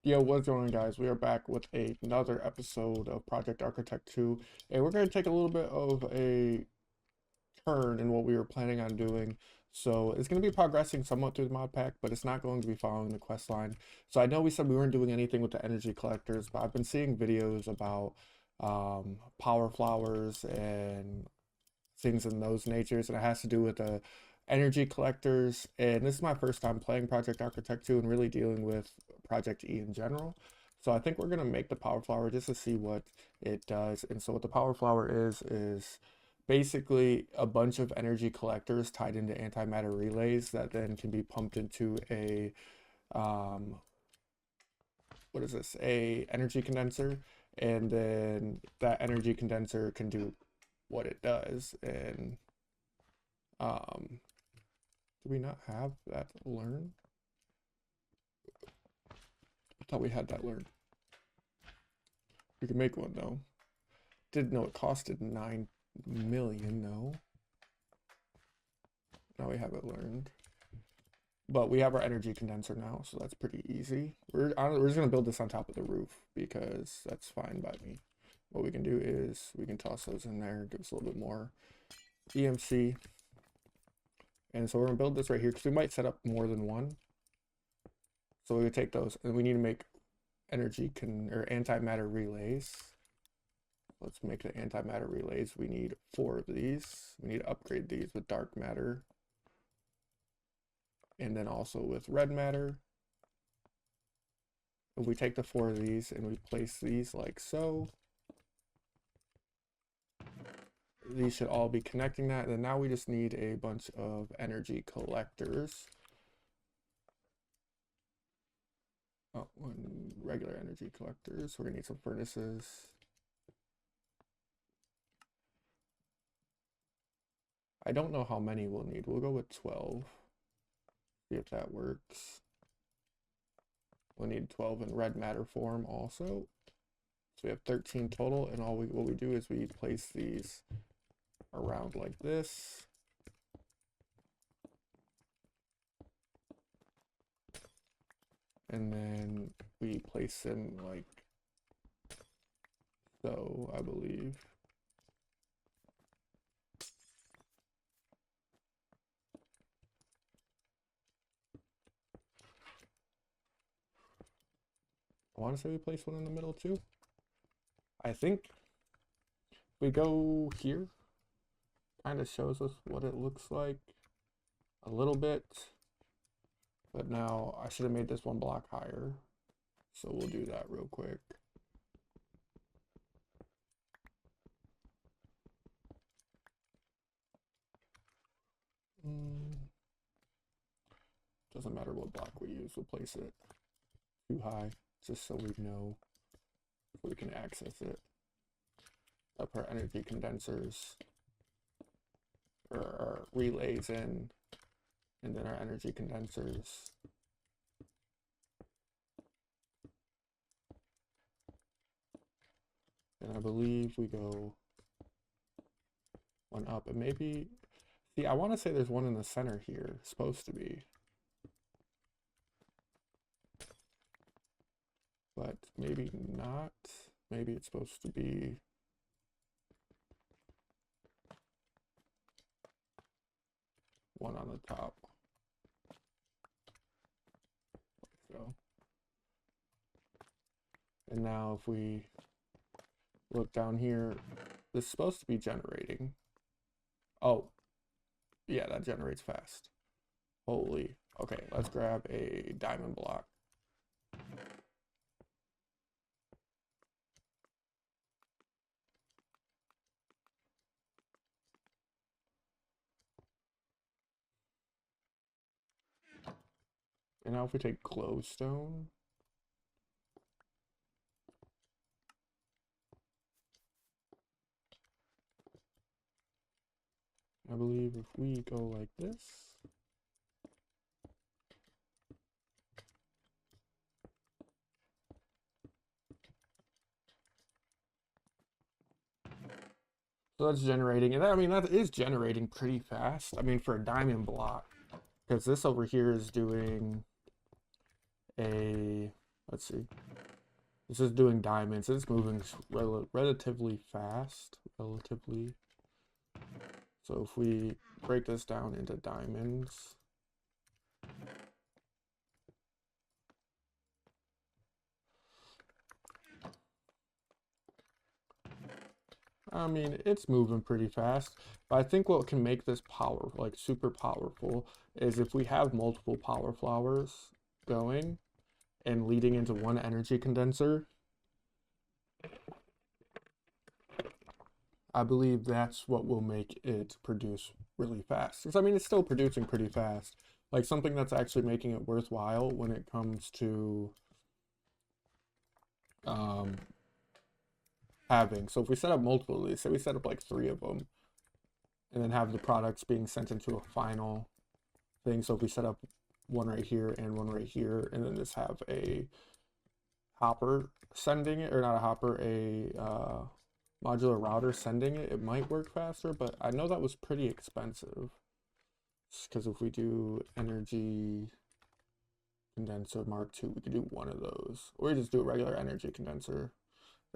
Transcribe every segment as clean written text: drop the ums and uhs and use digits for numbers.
Yo, what's going on, guys? We are back with another episode of Project Architect 2, and we're going to take a little bit of a turn in what we were planning on doing. So it's going to be progressing somewhat through the mod pack, but it's not going to be following the quest line. So I know we said we weren't doing anything with the energy collectors, but I've been seeing videos about power flowers and things in those natures, and it has to do with the energy collectors. And this is my first time playing Project Architect 2 and really dealing with Project E in general. So I think we're gonna make the power flower just to see what it does. And so what the power flower is basically a bunch of energy collectors tied into antimatter relays that then can be pumped into a what is this? A energy condenser, and then that energy condenser can do what it does. And um do we not have that learned? I thought we had that learned. We could make one though. Didn't know it costed 9 million though. Now we have it learned. But we have our energy condenser now, so that's pretty easy. We're just gonna build this on top of the roof because that's fine by me. What we can do is we can toss those in there, give us a little bit more EMC. And so we're gonna build this right here because we might set up more than one. So we would take those, and we need to make or antimatter relays. Let's make the antimatter relays. We need 4 of these. We need to upgrade these with dark matter, and then also with red matter. If we take the 4 of these and we place these like so, these should all be connecting that. And now we just need a bunch of energy collectors. Oh, regular energy collectors. We're gonna need some furnaces. I don't know how many we'll need. We'll go with 12. See if that works. We'll need 12 in red matter form also. So we have 13 total, and what we do is we place these around like this. And then we place them like so, I believe. I want to say we place one in the middle too. I think we go here. Kind of shows us what it looks like a little bit. But now I should have made this one block higher. So we'll do that real quick. Doesn't matter what block we use, we'll place it too high just so we know so we can access it. Up our energy condensers or our relays in, and then our energy condensers. And I believe we go one up, and maybe, see, I want to say there's one in the center here, supposed to be. But maybe not. Maybe it's supposed to be one on the top. Like so. And now if we look down here, this is supposed to be generating. Oh, yeah, that generates fast. Holy. Okay, let's grab a diamond block. And now if we take glowstone, I believe if we go like this, so that's generating, and I mean that is generating pretty fast. I mean for a diamond block, because this over here is doing a Let's see. This is doing diamonds. It's moving relatively fast. Relatively. So if we break this down into diamonds. I mean, it's moving pretty fast. But I think what can make this like super powerful, is if we have multiple power flowers going and leading into one energy condenser. I believe that's what will make it produce really fast. Because I mean, it's still producing pretty fast. Like something that's actually making it worthwhile when it comes to having. So if we set up multiple of these, say we set up like 3 of them, and then have the products being sent into a final thing. So if we set up one right here and one right here, and then just have a hopper sending it, or not a hopper, a modular router sending it, it might work faster, but I know that was pretty expensive. Because if we do energy condenser Mark II, we could do one of those, or we just do a regular energy condenser.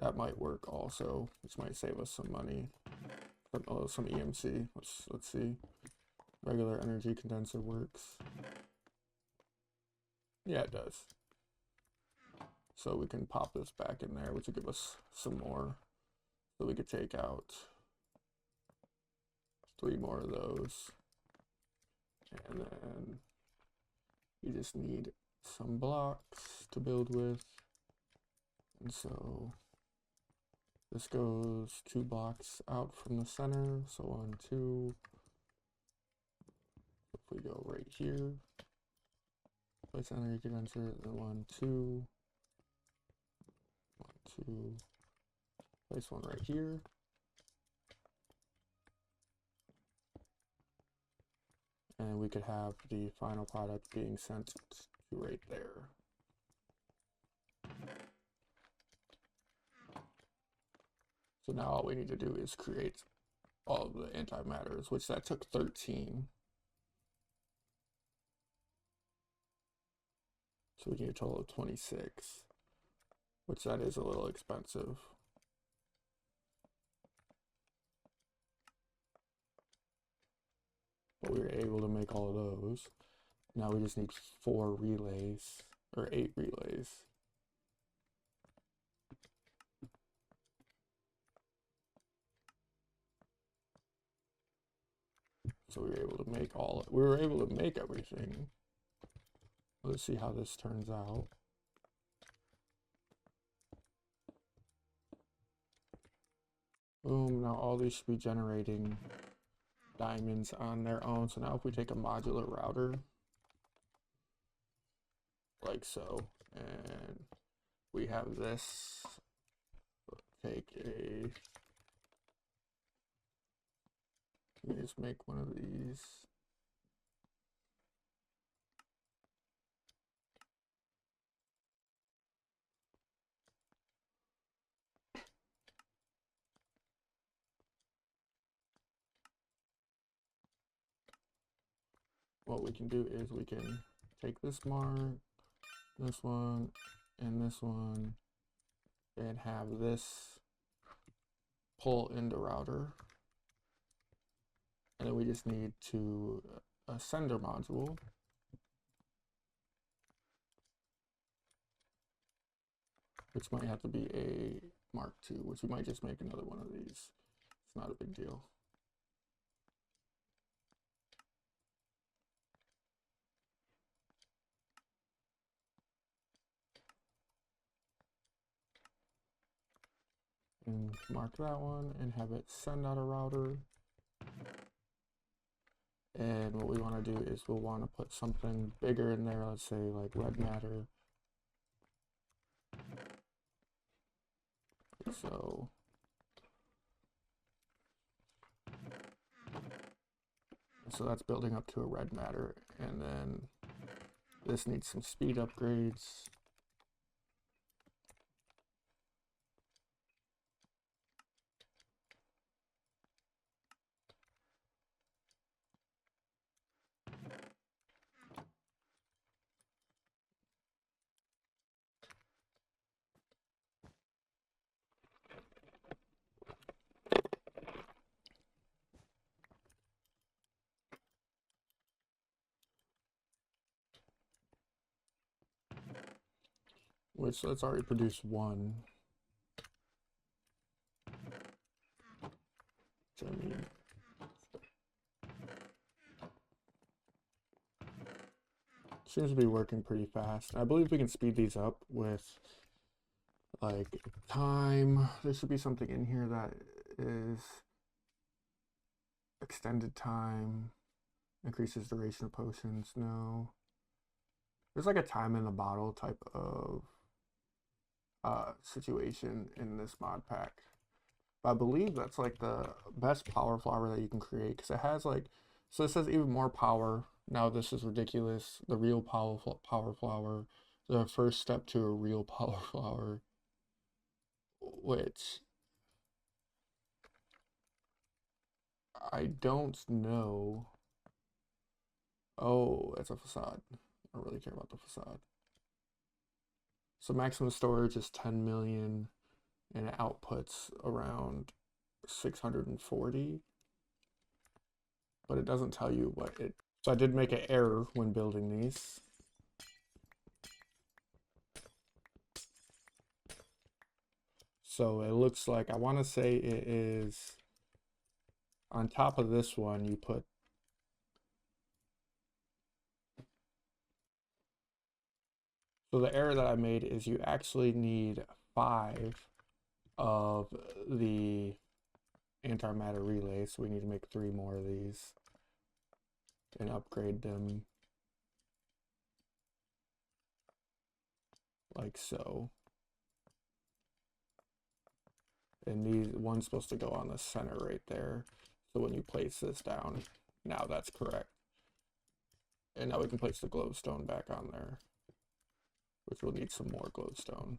That might work also, which might save us some money. Oh, some EMC. Let's see. Regular energy condenser works. Yeah, it does. So we can pop this back in there, which will give us some more. So we could take out 3 more of those. And then you just need some blocks to build with. And so this goes 2 blocks out from the center. So 1, 2. If we go right here, place energy condenser, then 1, 2. 1, 2. Place one right here. And we could have the final product being sent to right there. So now all we need to do is create all of the antimatters, which that took 13. So we need a total of 26, which that is a little expensive. But we were able to make all of those. Now we just need 4 relays, or 8 relays. So we were able to make everything. Let's see how this turns out. Boom, now all these should be generating diamonds on their own. So now if we take a modular router, like so, and we have this, take a, let me just make one of these. What we can do is we can take this mark, this one, and this one, and have this pull into router. And then we just need to a sender module. Which might have to be a Mark II, which we might just make another one of these. It's not a big deal. And mark that one and have it send out a router. And what we want to do is we'll want to put something bigger in there, let's say like red matter. So that's building up to a red matter, and then this needs some speed upgrades. which let's already produce one. Jimmy. Seems to be working pretty fast. I believe we can speed these up with like time. There should be something in here that is extended time, increases duration of potions. No. There's like a time in the bottle type of situation in this mod pack. But I believe that's like the best power flower that you can create because it has like, so it says even more power. Now this is ridiculous. The real power flower, the first step to a real power flower, which I don't know. Oh, it's a facade. I don't really care about the facade. So maximum storage is 10 million and it outputs around 640. But it doesn't tell you what it. So I did make an error when building these. So it looks like, I want to say it is on top of this one, you put so the error that I made is you actually need 5 of the antimatter relays. So we need to make 3 more of these and upgrade them like so. And these one's supposed to go on the center right there. So when you place this down, now that's correct. And now we can place the glowstone back on there, which will need some more glowstone.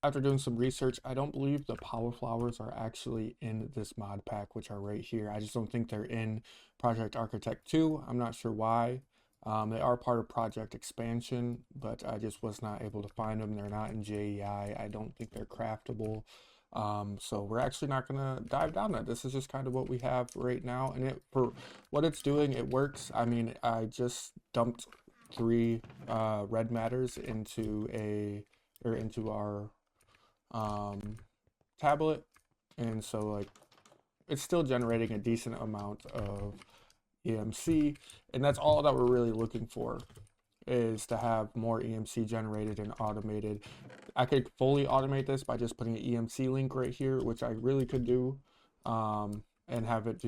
After doing some research, I don't believe the power flowers are actually in this mod pack, which are right here. I just don't think they're in Project Architect 2. I'm not sure why. They are part of Project Expansion, but I just was not able to find them. They're not in JEI. I don't think they're craftable. So we're actually not gonna dive down that. This is just kind of what we have right now, and it for what it's doing, it works. I mean, I just dumped 3 red matters into our tablet, and so like it's still generating a decent amount of EMC, and that's all that we're really looking for, is to have more EMC generated and automated. I could fully automate this by just putting an EMC link right here, which I really could do, and have it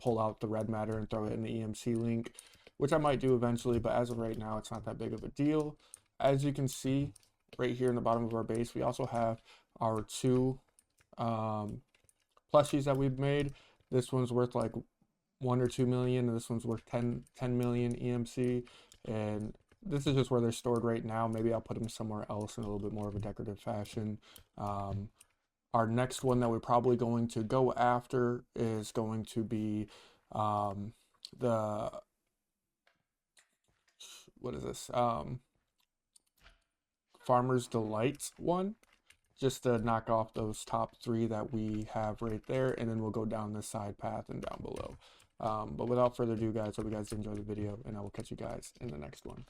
pull out the red matter and throw it in the EMC link, which I might do eventually, but as of right now, it's not that big of a deal. As you can see right here in the bottom of our base, we also have our 2 plushies that we've made. This one's worth like 1 or 2 million, and this one's worth 10 million EMC, and this is just where they're stored right now. Maybe I'll put them somewhere else in a little bit more of a decorative fashion. Our next one that we're probably going to go after is going to be the, what is this? Farmer's Delight one, just to knock off those top 3 that we have right there, and then we'll go down this side path and down below. But without further ado, guys, hope you guys enjoy the video, and I will catch you guys in the next one.